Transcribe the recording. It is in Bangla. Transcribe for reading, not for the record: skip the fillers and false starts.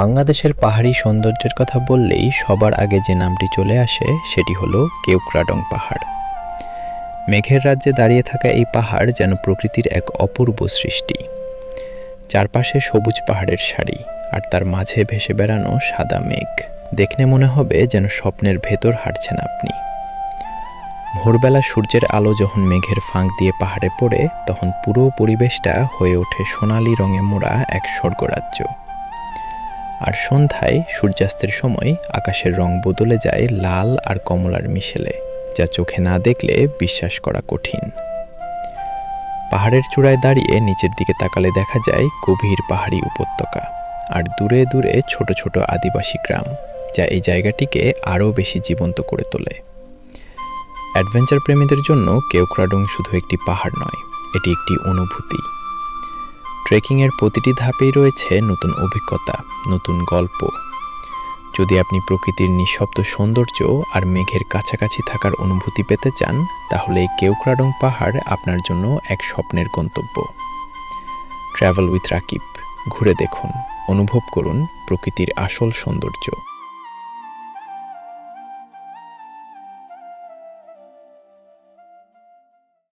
বাংলাদেশের পাহাড়ি সৌন্দর্যের কথা বললেই সবার আগে যে নামটি চলে আসে সেটি হলো কেওক্রাডং পাহাড়। মেঘের রাজ্যে দাঁড়িয়ে থাকা এই পাহাড় যেন প্রকৃতির এক অপূর্ব সৃষ্টি। চারপাশে সবুজ পাহাড়ের সারি, আর তার মাঝে ভেসে বেড়ানো সাদা মেঘ। দেখলে মনে হবে যেন স্বপ্নের ভেতর হাঁটছেন আপনি। ভোরবেলা সূর্যের আলো যখন মেঘের ফাঁক দিয়ে পাহাড়ে পড়ে, তখন পুরো পরিবেশটা হয়ে ওঠে সোনালি রঙে মোড়া এক স্বর্গরাজ্য। আর সন্ধ্যায় সূর্যাস্তের সময় আকাশের রং বদলে যায় লাল আর কমলার মিশেলে, যা চোখে না দেখলে বিশ্বাস করা কঠিন। পাহাড়ের চূড়ায় দাঁড়িয়ে নিচের দিকে তাকালে দেখা যায় গভীর পাহাড়ি উপত্যকা, আর দূরে দূরে ছোট ছোট আদিবাসী গ্রাম, যা এই জায়গাটিকে আরও বেশি জীবন্ত করে তোলে। অ্যাডভেঞ্চার প্রেমীদের জন্য কেওক্রাডং শুধু একটি পাহাড় নয়, এটি একটি অনুভূতি। ট্রেকিংয়ের প্রতিটি ধাপেই রয়েছে নতুন অভিজ্ঞতা, নতুন গল্প। যদি আপনি প্রকৃতির নিঃশব্দ সৌন্দর্য আর মেঘের কাছাকাছি থাকার অনুভূতি পেতে চান, তাহলে কেওক্রাডং পাহাড় আপনার জন্য এক স্বপ্নের গন্তব্য। ট্রাভেল উইথ রাকিব, ঘুরে দেখুন, অনুভব করুন প্রকৃতির আসল সৌন্দর্য।